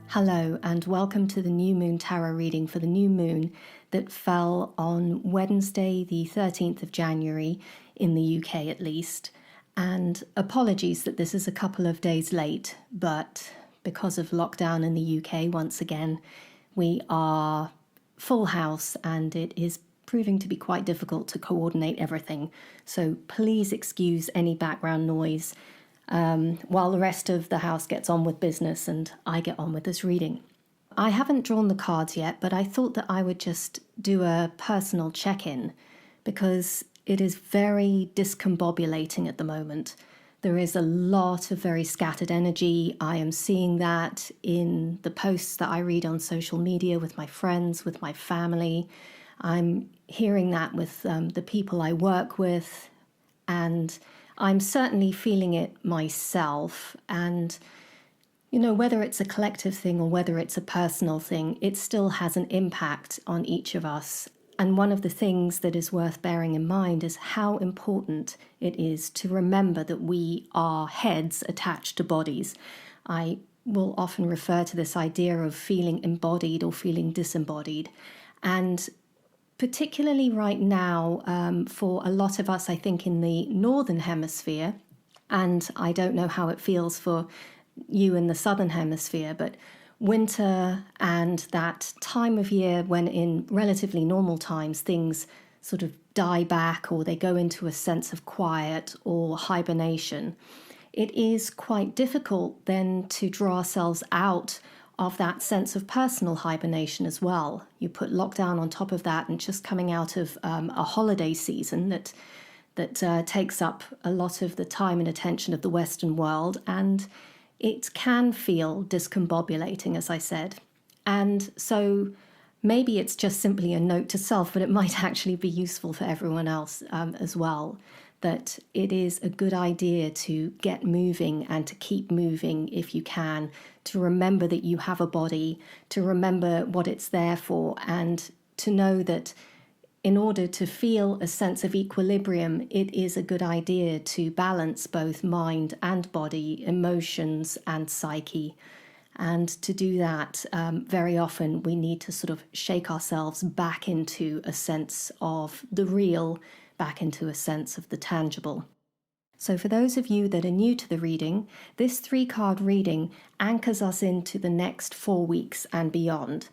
Hello and welcome to the New Moon Tarot reading for the new moon that fell on Wednesday the 13th of January in the UK at least. And apologies that this is a couple of days late, but because of lockdown in the UK once again, we are full house and it is proving to be quite difficult to coordinate everything. So please excuse any background noise while the rest of the house gets on with business and I get on with this reading. I haven't drawn the cards yet, but I thought that I would just do a personal check-in because it is very discombobulating at the moment. There is a lot of very scattered energy. I am seeing that in the posts that I read on social media with my friends, with my family. I'm hearing that with the people I work with, and I'm certainly feeling it myself. And, you know, whether it's a collective thing or whether it's a personal thing, it still has an impact on each of us. And one of the things that is worth bearing in mind is how important it is to remember that we are heads attached to bodies. I will often refer to this idea of feeling embodied or feeling disembodied. And particularly right now, for a lot of us, I think, in the Northern Hemisphere, and I don't know how it feels for you in the Southern Hemisphere, but winter and that time of year when in relatively normal times things sort of die back or they go into a sense of quiet or hibernation, it is quite difficult then to draw ourselves out of that sense of personal hibernation as well. You put lockdown on top of that and just coming out of a holiday season that takes up a lot of the time and attention of the Western world, and it can feel discombobulating, as I said. And so maybe it's just simply a note to self, but it might actually be useful for everyone else as well, that it is a good idea to get moving and to keep moving if you can, to remember that you have a body, to remember what it's there for, and to know that in order to feel a sense of equilibrium, it is a good idea to balance both mind and body, emotions and psyche. And to do that, very often we need to sort of shake ourselves back into a sense of the real, back into a sense of the tangible. So for those of you that are new to the reading, this 3-card reading anchors us into the next 4 weeks and beyond.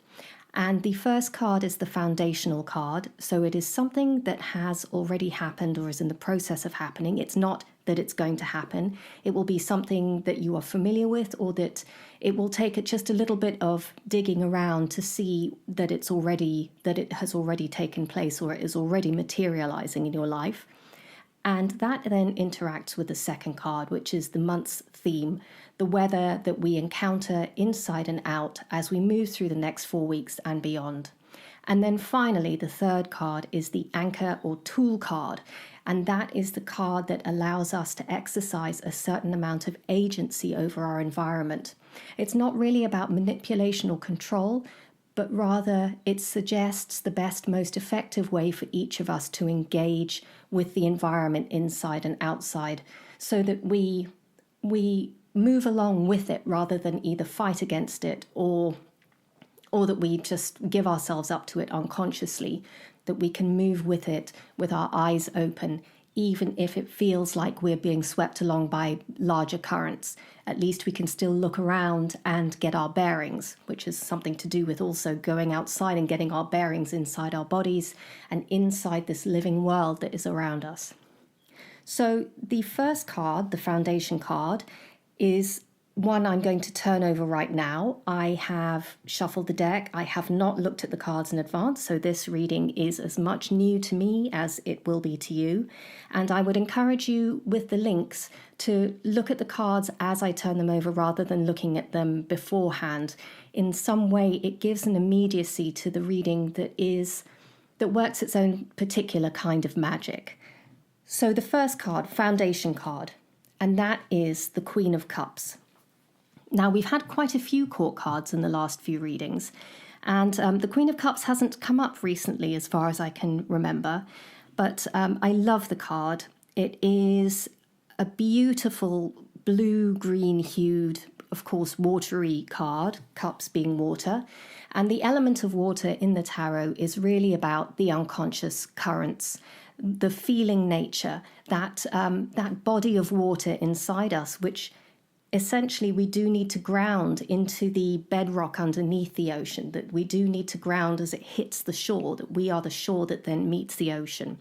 And the first card is the foundational card, so it is something that has already happened or is in the process of happening. It's not that it's going to happen. It will be something that you are familiar with, or that it will take just a little bit of digging around to see that it has already taken place or it is already materializing in your life. And that then interacts with the second card, which is the month's theme, the weather that we encounter inside and out as we move through the next 4 weeks and beyond. And then finally, the third card is the anchor or tool card. And that is the card that allows us to exercise a certain amount of agency over our environment. It's not really about manipulation or control, but rather it suggests the best, most effective way for each of us to engage with the environment inside and outside, so that we move along with it rather than either fight against it or that we just give ourselves up to it unconsciously, that we can move with it with our eyes open, even if it feels like we're being swept along by larger currents. At least we can still look around and get our bearings, which is something to do with also going outside and getting our bearings inside our bodies and inside this living world that is around us. So the first card, the foundation card, is one I'm going to turn over right now. I have shuffled the deck. I have not looked at the cards in advance, so this reading is as much new to me as it will be to you. And I would encourage you with the links to look at the cards as I turn them over rather than looking at them beforehand. In some way, it gives an immediacy to the reading that works its own particular kind of magic. So the first card, foundation card, and that is the Queen of Cups. Now, we've had quite a few court cards in the last few readings, and the Queen of Cups hasn't come up recently as far as I can remember, but I love the card. It is a beautiful blue-green hued of course, watery card, cups being water. And the element of water in the tarot is really about the unconscious currents, the feeling nature, that body of water inside us, which essentially we do need to ground into the bedrock underneath the ocean, that we do need to ground as it hits the shore, that we are the shore that then meets the ocean.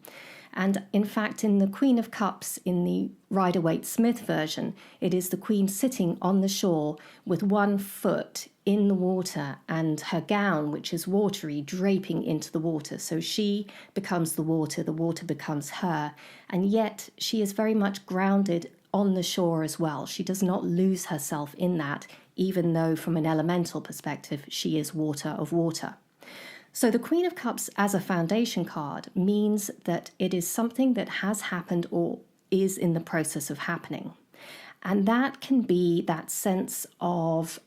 And in fact, in the Queen of Cups, in the Rider-Waite-Smith version, it is the Queen sitting on the shore with one foot in the water and her gown, which is watery, draping into the water. So she becomes the water becomes her. And yet she is very much grounded on the shore as well. She does not lose herself in that, even though from an elemental perspective, she is water of water. So the Queen of Cups as a foundation card means that it is something that has happened or is in the process of happening. And that can be that sense of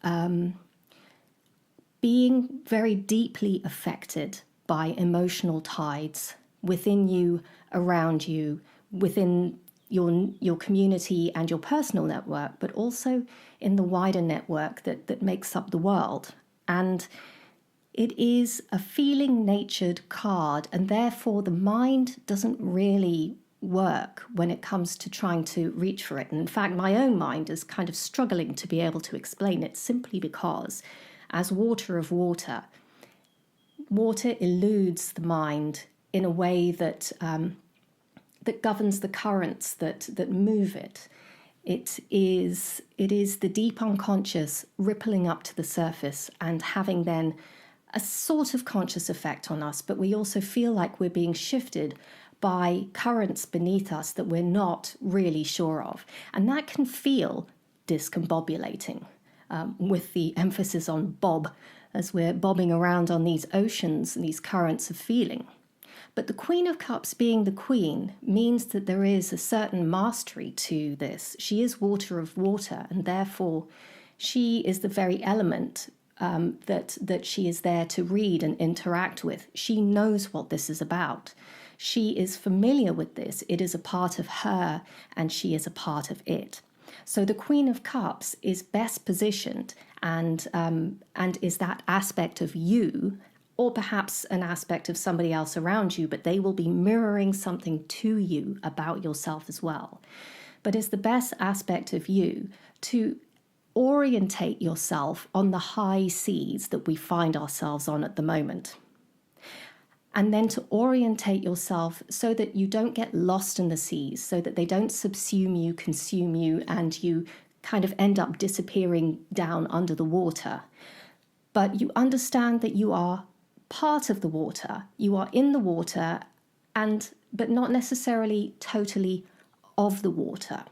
being very deeply affected by emotional tides within you, around you, within your community and your personal network, but also in the wider network that makes up the world. And it is a feeling-natured card, and therefore the mind doesn't really work when it comes to trying to reach for it. And in fact, my own mind is kind of struggling to be able to explain it, simply because as water of water, water eludes the mind in a way that governs the currents that move it. It is the deep unconscious rippling up to the surface and having then a sort of conscious effect on us, but we also feel like we're being shifted by currents beneath us that we're not really sure of. And that can feel discombobulating, with the emphasis on bob, as we're bobbing around on these oceans and these currents of feeling. But the Queen of Cups being the Queen means that there is a certain mastery to this. She is water of water, and therefore she is the very element that she is there to read and interact with. She knows what this is about. She is familiar with this. It is a part of her, and she is a part of it. So the Queen of Cups is best positioned and is that aspect of you, or perhaps an aspect of somebody else around you, but they will be mirroring something to you about yourself as well. But it's the best aspect of you to orientate yourself on the high seas that we find ourselves on at the moment. And then to orientate yourself so that you don't get lost in the seas, so that they don't subsume you, consume you, and you kind of end up disappearing down under the water. But you understand that you are part of the water, you are in the water, but not necessarily totally of the water.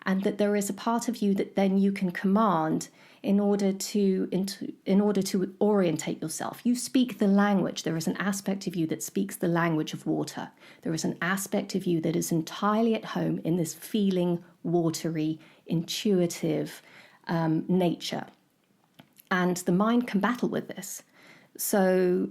And that there is a part of you that then you can command in order to orientate yourself. You speak the language. There is an aspect of you that speaks the language of water. There is an aspect of you that is entirely at home in this feeling, watery, intuitive nature. And the mind can battle with this. So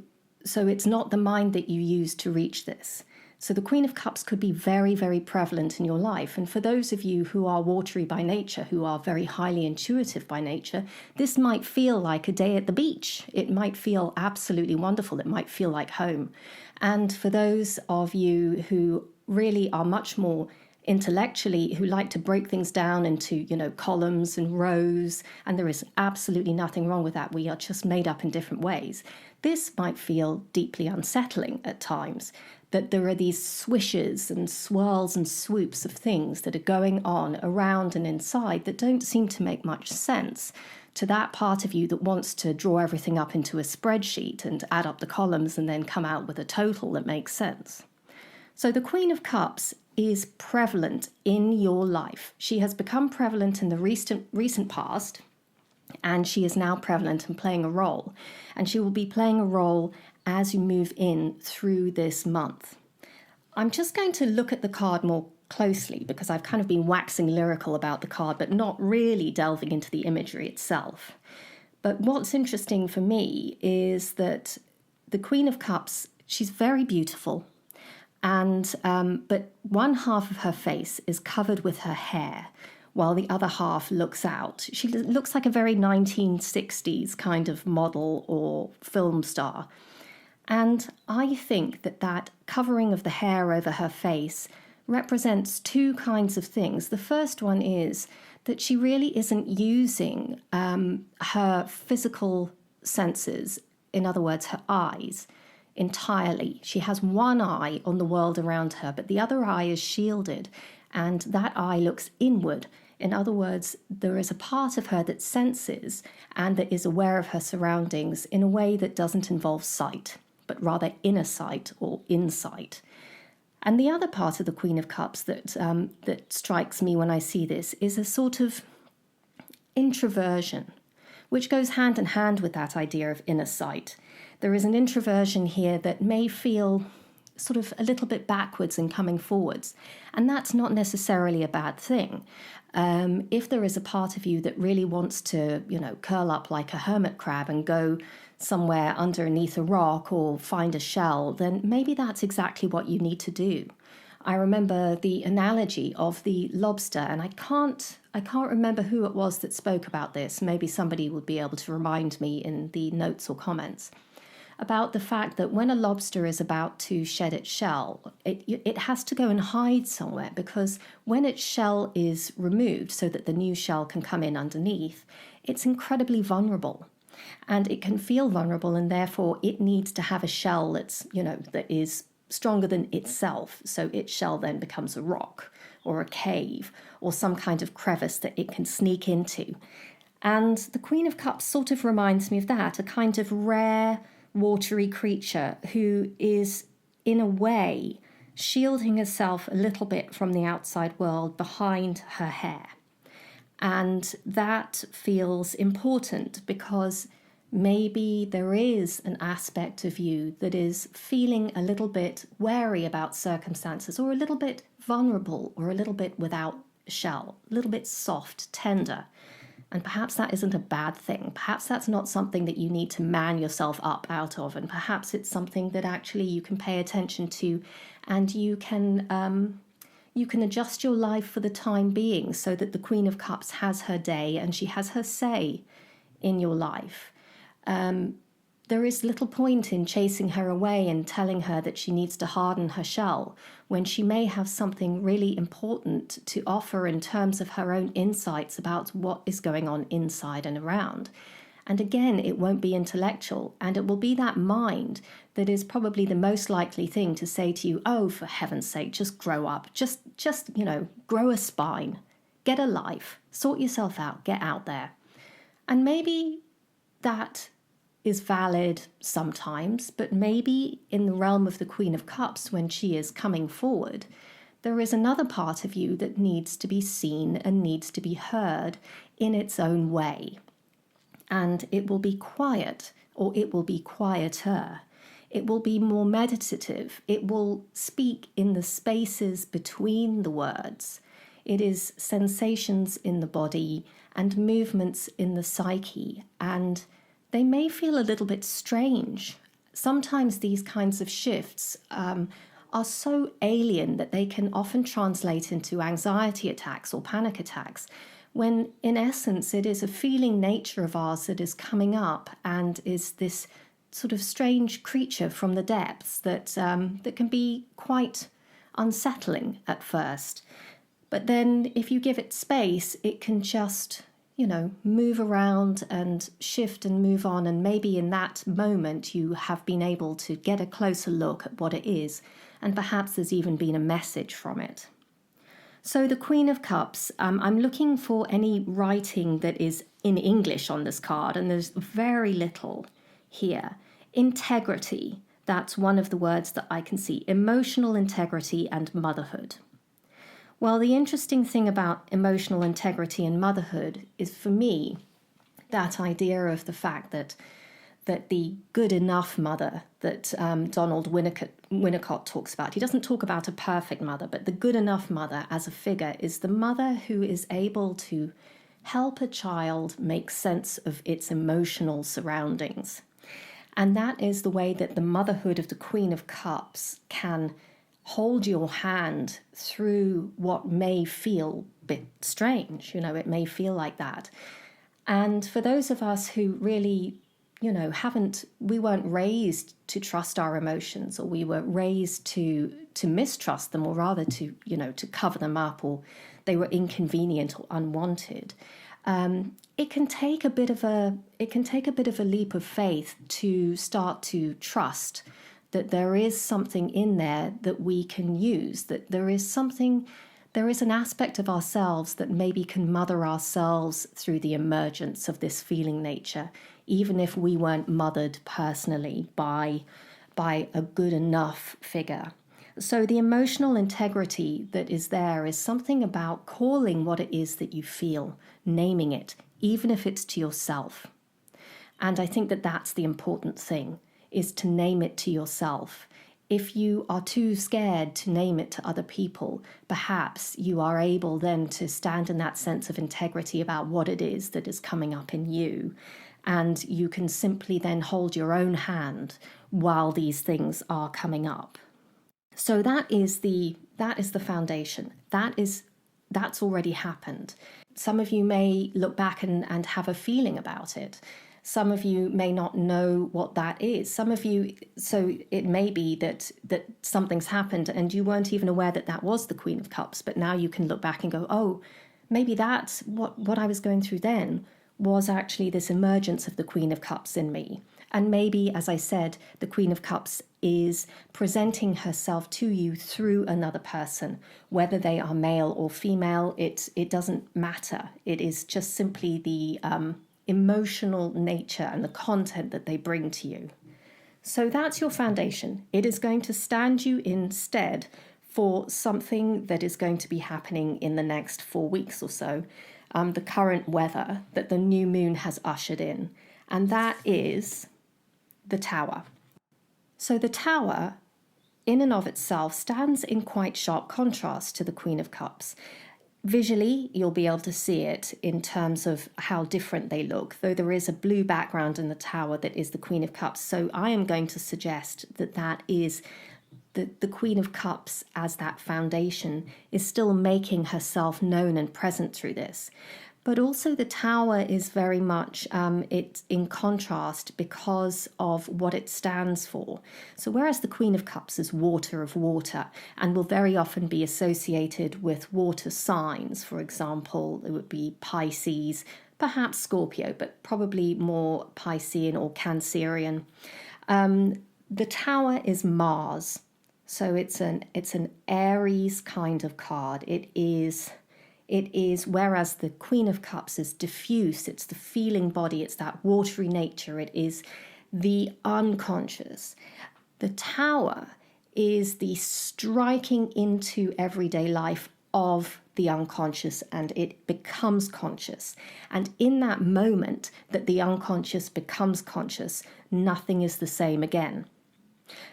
it's not the mind that you use to reach this. So the Queen of Cups could be very, very prevalent in your life. And for those of you who are watery by nature, who are very highly intuitive by nature, this might feel like a day at the beach. It might feel absolutely wonderful. It might feel like home. And for those of you who really are much more intellectually, who like to break things down into, columns and rows, and there is absolutely nothing wrong with that. We are just made up in different ways. This might feel deeply unsettling at times, that there are these swishes and swirls and swoops of things that are going on around and inside that don't seem to make much sense to that part of you that wants to draw everything up into a spreadsheet and add up the columns and then come out with a total that makes sense. So the Queen of Cups is prevalent in your life. She has become prevalent in the recent past, and she is now prevalent and playing a role. And she will be playing a role as you move in through this month. I'm just going to look at the card more closely because I've kind of been waxing lyrical about the card, but not really delving into the imagery itself. But what's interesting for me is that the Queen of Cups, she's very beautiful. And but one half of her face is covered with her hair, while the other half looks out. She looks like a very 1960s kind of model or film star. And I think that covering of the hair over her face represents two kinds of things. The first one is that she really isn't using her physical senses, in other words, her eyes, entirely. She has one eye on the world around her, but the other eye is shielded, and that eye looks inward. In other words, there is a part of her that senses and that is aware of her surroundings in a way that doesn't involve sight, but rather inner sight or insight. And the other part of the Queen of Cups that strikes me when I see this is a sort of introversion, which goes hand in hand with that idea of inner sight. There is an introversion here that may feel sort of a little bit backwards and coming forwards, and that's not necessarily a bad thing. If there is a part of you that really wants to, curl up like a hermit crab and go somewhere underneath a rock or find a shell, then maybe that's exactly what you need to do. I remember the analogy of the lobster, and I can't remember who it was that spoke about this. Maybe somebody would be able to remind me in the notes or comments about the fact that when a lobster is about to shed its shell, it has to go and hide somewhere, because when its shell is removed so that the new shell can come in underneath, it's incredibly vulnerable. And it can feel vulnerable, and therefore it needs to have a shell that's, that is stronger than itself. So its shell then becomes a rock or a cave or some kind of crevice that it can sneak into. And the Queen of Cups sort of reminds me of that, a kind of rare, watery creature who is, in a way, shielding herself a little bit from the outside world behind her hair. And that feels important because maybe there is an aspect of you that is feeling a little bit wary about circumstances, or a little bit vulnerable, or a little bit without a shell, a little bit soft, tender. And perhaps that isn't a bad thing. Perhaps that's not something that you need to man yourself up out of. And perhaps it's something that actually you can pay attention to, and you can adjust your life for the time being so that the Queen of Cups has her day and she has her say in your life. There is little point in chasing her away and telling her that she needs to harden her shell when she may have something really important to offer in terms of her own insights about what is going on inside and around. And again, it won't be intellectual, and it will be that mind that is probably the most likely thing to say to you, oh, for heaven's sake, just grow up, just grow a spine, get a life, sort yourself out, get out there. And maybe that is valid sometimes, but maybe in the realm of the Queen of Cups, when she is coming forward, there is another part of you that needs to be seen and needs to be heard in its own way. And it will be quiet, or it will be quieter. It will be more meditative. It will speak in the spaces between the words. It is sensations in the body and movements in the psyche, and they may feel a little bit strange. Sometimes these kinds of shifts are so alien that they can often translate into anxiety attacks or panic attacks, when in essence it is a feeling nature of ours that is coming up and is this sort of strange creature from the depths that can be quite unsettling at first. But then if you give it space, it can just move around and shift and move on. And maybe in that moment you have been able to get a closer look at what it is. And perhaps there's even been a message from it. So the Queen of Cups, I'm looking for any writing that is in English on this card. And there's very little here. Integrity, that's one of the words that I can see. Emotional integrity and motherhood. Well, the interesting thing about emotional integrity and motherhood is, for me, that idea of the fact that the good enough mother that Donald Winnicott talks about, he doesn't talk about a perfect mother, but the good enough mother as a figure is the mother who is able to help a child make sense of its emotional surroundings. And that is the way that the motherhood of the Queen of Cups can hold your hand through what may feel a bit strange. It may feel like that. And for those of us who really, we weren't raised to trust our emotions, or we were raised to mistrust them, or rather to cover them up, or they were inconvenient or unwanted. It can take a bit of a leap of faith to start to trust that there is something in there that we can use, that there is an aspect of ourselves that maybe can mother ourselves through the emergence of this feeling nature, even if we weren't mothered personally by a good enough figure. So the emotional integrity that is there is something about calling what it is that you feel, naming it, even if it's to yourself. And I think that that's the important thing, is to name it to yourself. If you are too scared to name it to other people, perhaps you are able then to stand in that sense of integrity about what it is that is coming up in you. And you can simply then hold your own hand while these things are coming up. So that is the foundation. That's already happened. Some of you may look back and have a feeling about it. Some of you may not know what that is. Some of you, so it may be that something's happened and you weren't even aware that was the Queen of Cups, but now you can look back and go, oh, maybe that's what I was going through then was actually this emergence of the Queen of Cups in me. And maybe, as I said, the Queen of Cups is presenting herself to you through another person, whether they are male or female, it doesn't matter. It is just simply the emotional nature and the content that they bring to you. So that's your foundation. It is going to stand you instead for something that is going to be happening in the next 4 weeks or so, the current weather that the new moon has ushered in, and that is the Tower. So the Tower, in and of itself, stands in quite sharp contrast to the Queen of Cups. Visually, you'll be able to see it in terms of how different they look, though there is a blue background in the Tower that is the Queen of Cups. So I am going to suggest that is the Queen of Cups as that foundation is still making herself known and present through this. But also the Tower is very much it's in contrast because of what it stands for. So whereas the Queen of Cups is water of water and will very often be associated with water signs, for example, it would be Pisces, perhaps Scorpio, but probably more Piscean or Cancerian. The Tower is Mars. So it's an Aries kind of card. It is, whereas the Queen of Cups is diffuse, it's the feeling body, it's that watery nature, it is the unconscious. The Tower is the striking into everyday life of the unconscious, and it becomes conscious. And in that moment that the unconscious becomes conscious, nothing is the same again.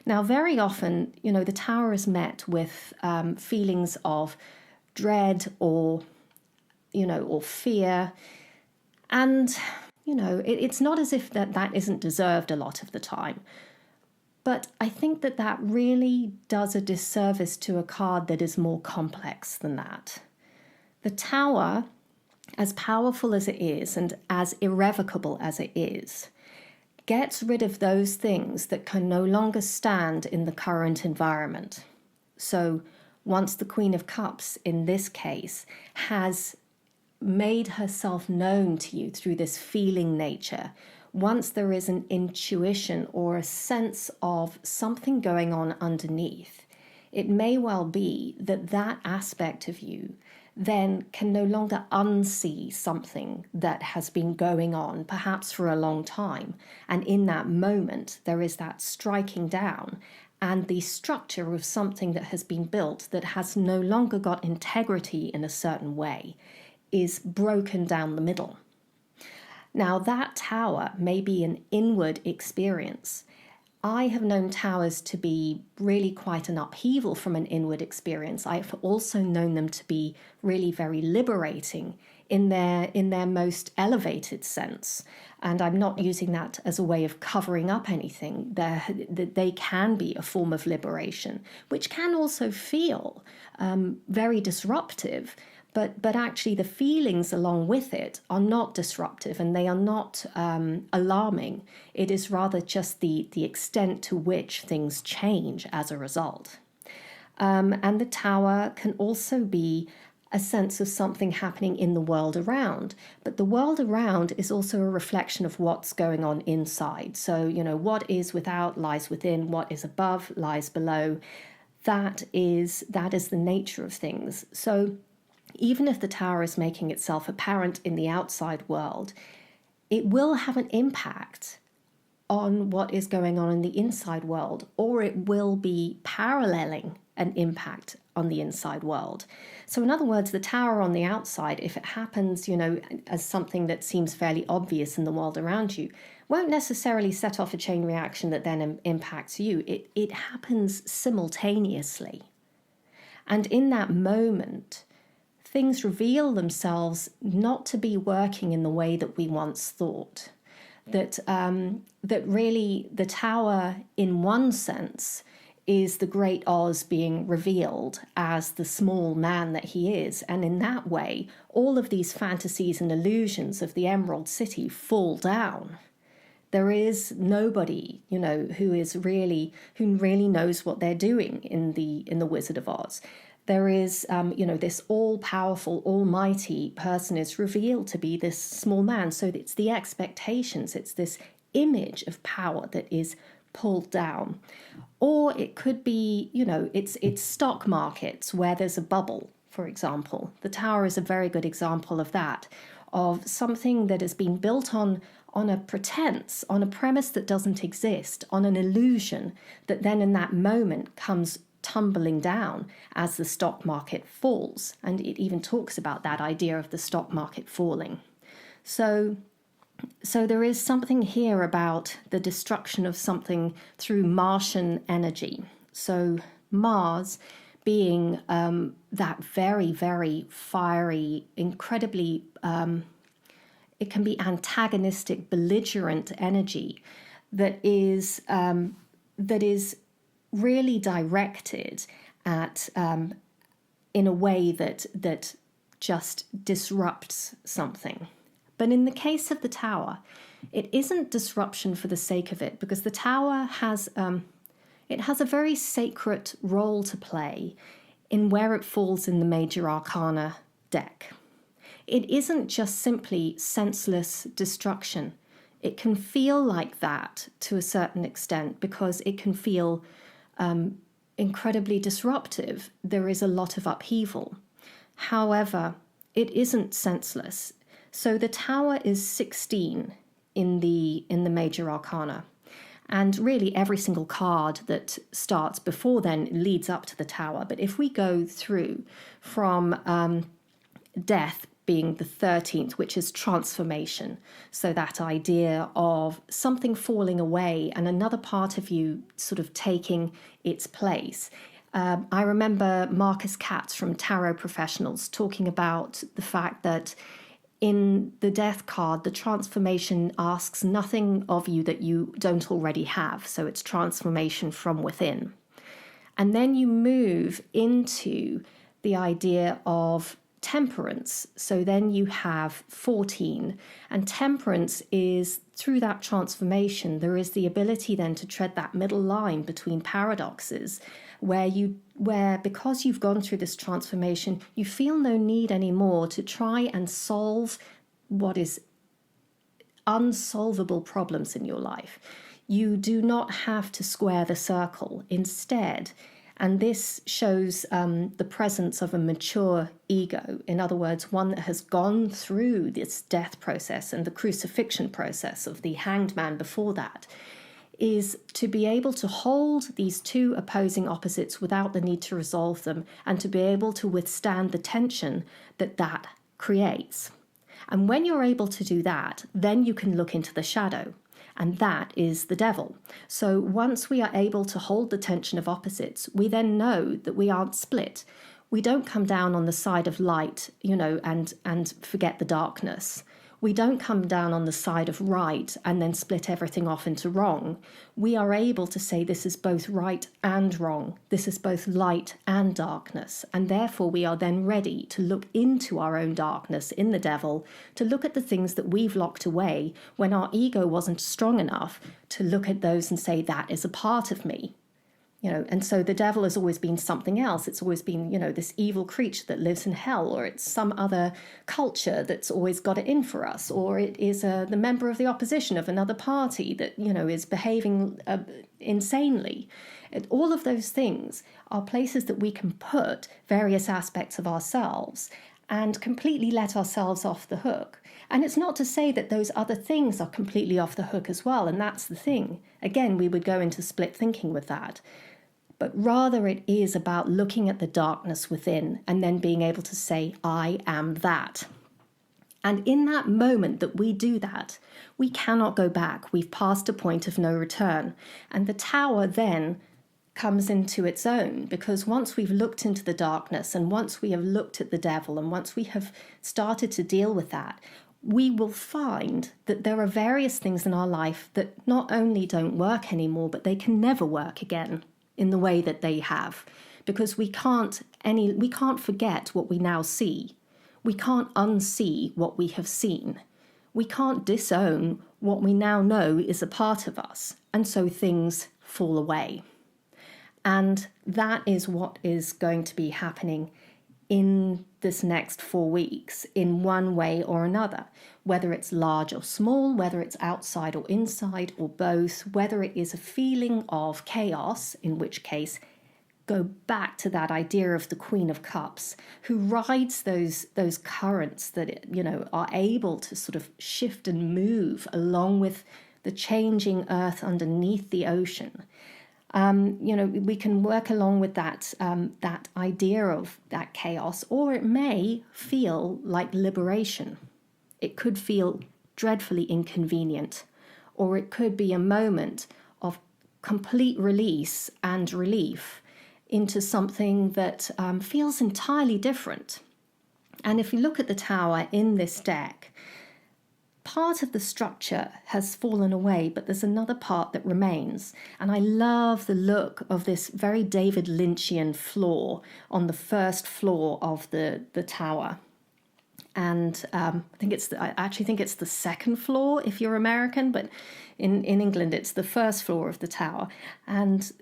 Now, very often, the Tower is met with feelings of dread or fear. And, it's not as if that isn't deserved a lot of the time. But I think that really does a disservice to a card that is more complex than that. The Tower, as powerful as it is and as irrevocable as it is, gets rid of those things that can no longer stand in the current environment. So once the Queen of Cups, in this case, has made herself known to you through this feeling nature, once there is an intuition or a sense of something going on underneath, it may well be that aspect of you then can no longer unsee something that has been going on, perhaps for a long time. And in that moment, there is that striking down and the structure of something that has been built that has no longer got integrity in a certain way is broken down the middle. Now, that Tower may be an inward experience. I have known towers to be really quite an upheaval from an inward experience. I've also known them to be really very liberating in their most elevated sense. And I'm not using that as a way of covering up anything. They can be a form of liberation, which can also feel very disruptive. But actually the feelings along with it are not disruptive, and they are not alarming. It is rather just the extent to which things change as a result. And the tower can also be a sense of something happening in the world around. But the world around is also a reflection of what's going on inside. So, what is without lies within, what is above lies below. That is the nature of things. So even if the tower is making itself apparent in the outside world, it will have an impact on what is going on in the inside world, or it will be paralleling an impact on the inside world. So in other words, the tower on the outside, if it happens, as something that seems fairly obvious in the world around you, won't necessarily set off a chain reaction that then impacts you. It happens simultaneously. And in that moment, things reveal themselves not to be working in the way that we once thought. That really the tower, in one sense, is the great Oz being revealed as the small man that he is. And in that way, all of these fantasies and illusions of the Emerald City fall down. There is nobody, who really knows what they're doing in the Wizard of Oz. There is, this all-powerful, almighty person is revealed to be this small man. So it's the expectations, it's this image of power that is pulled down. Or it could be, it's stock markets where there's a bubble, for example. The tower is a very good example of that, of something that has been built on a pretense, on a premise that doesn't exist, on an illusion that then in that moment comes tumbling down as the stock market falls. And it even talks about that idea of the stock market falling. So there is something here about the destruction of something through Martian energy. So Mars being that very, very fiery, incredibly, it can be antagonistic, belligerent energy that is really directed at in a way that just disrupts something. But in the case of the tower, it isn't disruption for the sake of it, because the tower has a very sacred role to play in where it falls in the major arcana deck. It isn't just simply senseless destruction. It can feel like that to a certain extent because it can feel incredibly disruptive. There is a lot of upheaval. However, it isn't senseless. So the tower is 16 in the major arcana. And really every single card that starts before then leads up to the tower. But if we go through from death being the 13th, which is transformation. So that idea of something falling away and another part of you sort of taking its place. I remember Marcus Katz from Tarot Professionals talking about the fact that in the death card, the transformation asks nothing of you that you don't already have. So it's transformation from within. And then you move into the idea of temperance. So then you have 14. And temperance is, through that transformation, there is the ability then to tread that middle line between paradoxes where because you've gone through this transformation, you feel no need anymore to try and solve what is unsolvable problems in your life. You do not have to square the circle. Instead, and this shows the presence of a mature ego. In other words, one that has gone through this death process and the crucifixion process of the hanged man before that, is to be able to hold these two opposing opposites without the need to resolve them and to be able to withstand the tension that creates. And when you're able to do that, then you can look into the shadow. And that is the devil. So once we are able to hold the tension of opposites, we then know that we aren't split. We don't come down on the side of light, and forget the darkness. We don't come down on the side of right and then split everything off into wrong. We are able to say this is both right and wrong. This is both light and darkness. And therefore we are then ready to look into our own darkness in the devil, to look at the things that we've locked away when our ego wasn't strong enough to look at those and say that is a part of me. And so the devil has always been something else. It's always been, this evil creature that lives in hell, or it's some other culture that's always got it in for us, or it is the member of the opposition of another party that, is behaving insanely. All of those things are places that we can put various aspects of ourselves and completely let ourselves off the hook. And it's not to say that those other things are completely off the hook as well, and that's the thing. Again, we would go into split thinking with that. But rather it is about looking at the darkness within and then being able to say, I am that. And in that moment that we do that, we cannot go back. We've passed a point of no return. And the tower then comes into its own, because once we've looked into the darkness and once we have looked at the devil and once we have started to deal with that, we will find that there are various things in our life that not only don't work anymore, but they can never work again in the way that they have, because we can't forget what we now see. We can't unsee what we have seen. We can't disown what we now know is a part of us, and so things fall away. And that is what is going to be happening in this next 4 weeks in one way or another, whether it's large or small, whether it's outside or inside or both, whether it is a feeling of chaos, in which case go back to that idea of the Queen of Cups, who rides those currents that are able to sort of shift and move along with the changing earth underneath the ocean. We can work along with that idea of that chaos, or it may feel like liberation. It could feel dreadfully inconvenient, or it could be a moment of complete release and relief into something that feels entirely different. And if you look at the tower in this deck, part of the structure has fallen away, but there's another part that remains. And I love the look of this very David Lynchian floor on the first floor of the tower. And I actually think it's the second floor if you're American, but in England it's the first floor of the tower. And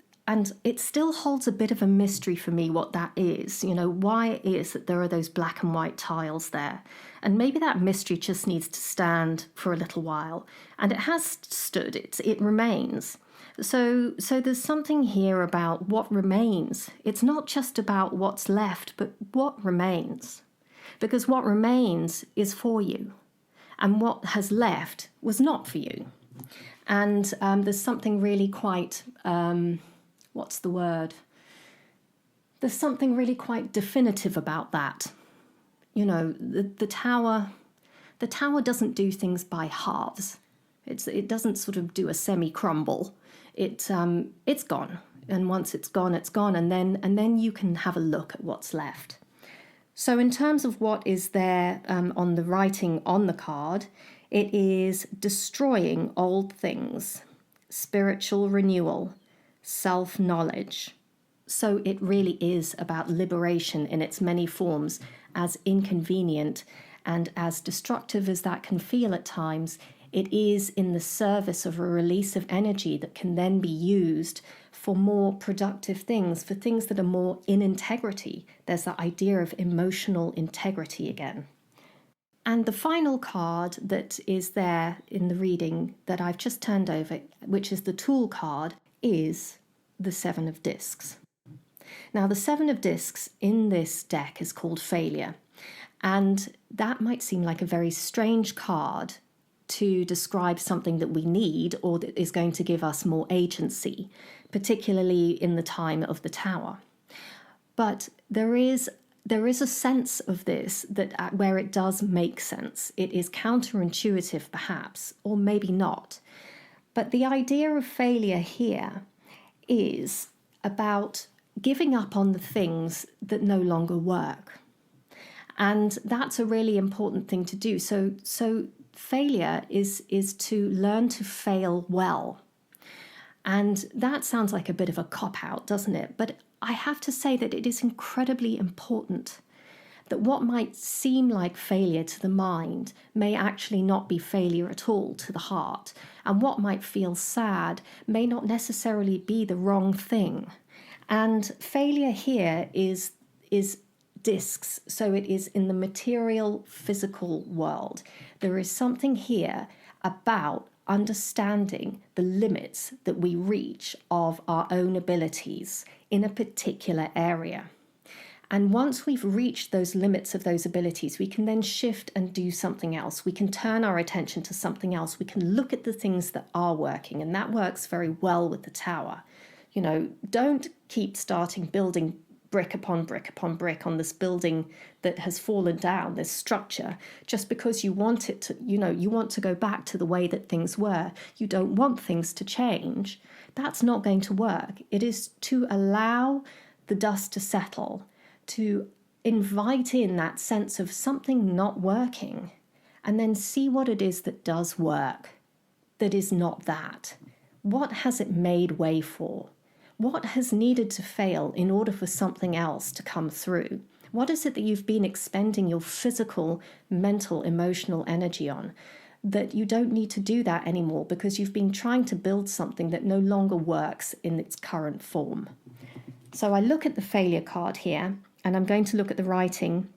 it still holds a bit of a mystery for me what that is, why it is that there are those black and white tiles there. And maybe that mystery just needs to stand for a little while. And it has stood, it remains. So there's something here about what remains. It's not just about what's left, but what remains. Because what remains is for you. And what has left was not for you. And there's something really quite... what's the word? There's something really quite definitive about that. The tower doesn't do things by halves. It doesn't sort of do a semi-crumble. It's gone, and once it's gone, and then you can have a look at what's left. So in terms of what is there on the writing on the card, it is destroying old things, spiritual renewal, self-knowledge. So it really is about liberation in its many forms, as inconvenient and as destructive as that can feel at times. It is in the service of a release of energy that can then be used for more productive things, for things that are more in integrity. There's that idea of emotional integrity again. And the final card that is there in the reading that I've just turned over, which is the Tool card, is the Seven of Discs. Now, the Seven of Discs in this deck is called Failure, and that might seem like a very strange card to describe something that we need or that is going to give us more agency, particularly in the time of the Tower. But there is a sense of this that where it does make sense. It is counterintuitive, perhaps, or maybe not. But the idea of failure here is about giving up on the things that no longer work. And that's a really important thing to do. So failure is to learn to fail well. And that sounds like a bit of a cop-out, doesn't it? But I have to say that it is incredibly important that what might seem like failure to the mind may actually not be failure at all to the heart. And what might feel sad may not necessarily be the wrong thing. And failure here is discs, so it is in the material, physical world. There is something here about understanding the limits that we reach of our own abilities in a particular area. And once we've reached those limits of those abilities, we can then shift and do something else. We can turn our attention to something else. We can look at the things that are working, and that works very well with the tower. You know, don't keep starting building brick upon brick upon brick on this building that has fallen down, this structure, just because you want it to, you want to go back to the way that things were. You don't want things to change. That's not going to work. It is to allow the dust to settle, to invite in that sense of something not working, and then see what it is that does work, that is not that. What has it made way for? What has needed to fail in order for something else to come through? What is it that you've been expending your physical, mental, emotional energy on that you don't need to do that anymore because you've been trying to build something that no longer works in its current form? So I look at the failure card here, and I'm going to look at the writing,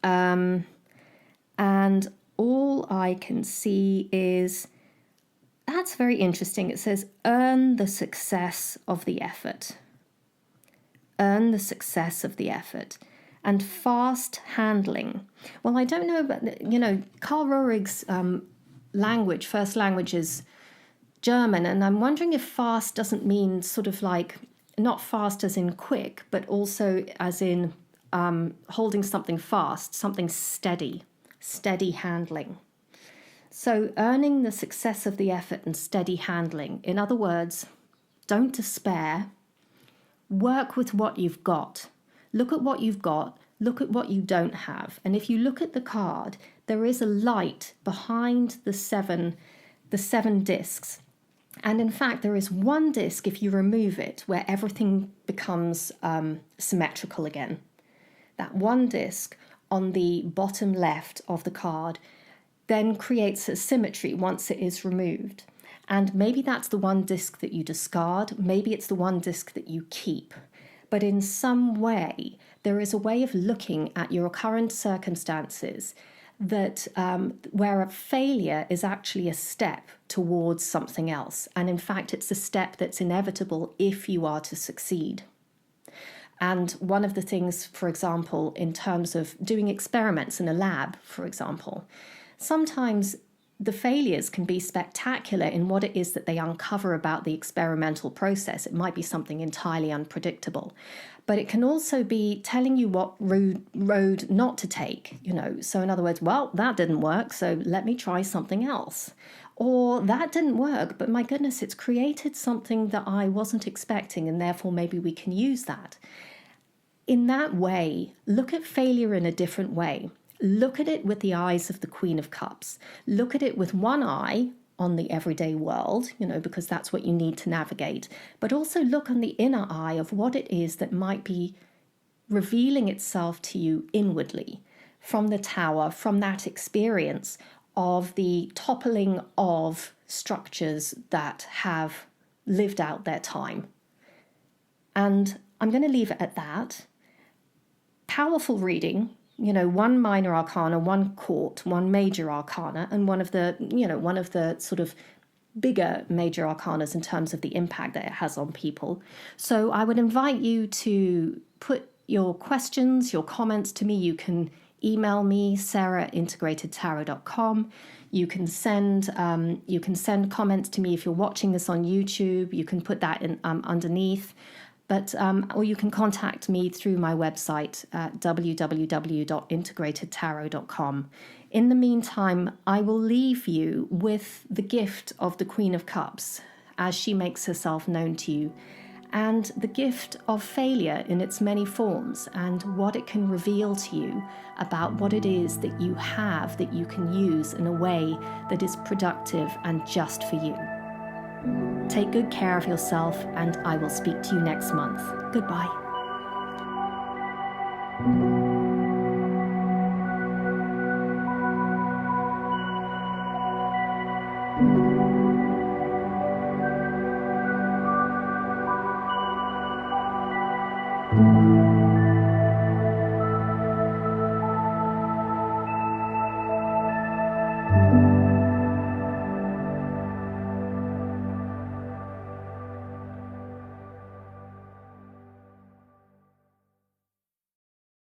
and all I can see is, that's very interesting. It says, earn the success of the effort. Earn the success of the effort. And fast handling. Well, I don't know, but, Karl Röhrig's first language is German, and I'm wondering if fast doesn't mean sort of like, not fast as in quick, but also as in holding something fast, something steady handling. So earning the success of the effort and steady handling. In other words, don't despair. Work with what you've got. Look at what you've got. Look at what you don't have. And if you look at the card, there is a light behind the seven discs. And in fact, there is one disc, if you remove it, where everything becomes symmetrical again. That one disc on the bottom left of the card then creates a symmetry once it is removed. And maybe that's the one disc that you discard, maybe it's the one disc that you keep. But in some way, there is a way of looking at your current circumstances that where a failure is actually a step towards something else. And in fact, it's a step that's inevitable if you are to succeed. And one of the things, for example, in terms of doing experiments in a lab, for example, sometimes the failures can be spectacular in what it is that they uncover about the experimental process. It might be something entirely unpredictable, but it can also be telling you what road not to take, So in other words, well, that didn't work, so let me try something else. Or that didn't work, but my goodness, it's created something that I wasn't expecting, and therefore maybe we can use that. In that way, look at failure in a different way. Look at it with the eyes of the Queen of Cups. Look at it with one eye on the everyday world, because that's what you need to navigate. But also look on the inner eye of what it is that might be revealing itself to you inwardly from the tower, from that experience of the toppling of structures that have lived out their time. And I'm going to leave it at that. Powerful reading. One minor arcana, one court, one major arcana, and one of the sort of bigger major arcanas in terms of the impact that it has on people. So I would invite you to put your questions, your comments to me. You can email me, sarah@integratedtarot.com. You can send comments to me if you're watching this on YouTube. You can put that in underneath. Or you can contact me through my website at www.integratedtarot.com. In the meantime, I will leave you with the gift of the Queen of Cups as she makes herself known to you, and the gift of failure in its many forms, and what it can reveal to you about what it is that you have that you can use in a way that is productive and just for you. Take good care of yourself, and I will speak to you next month. Goodbye.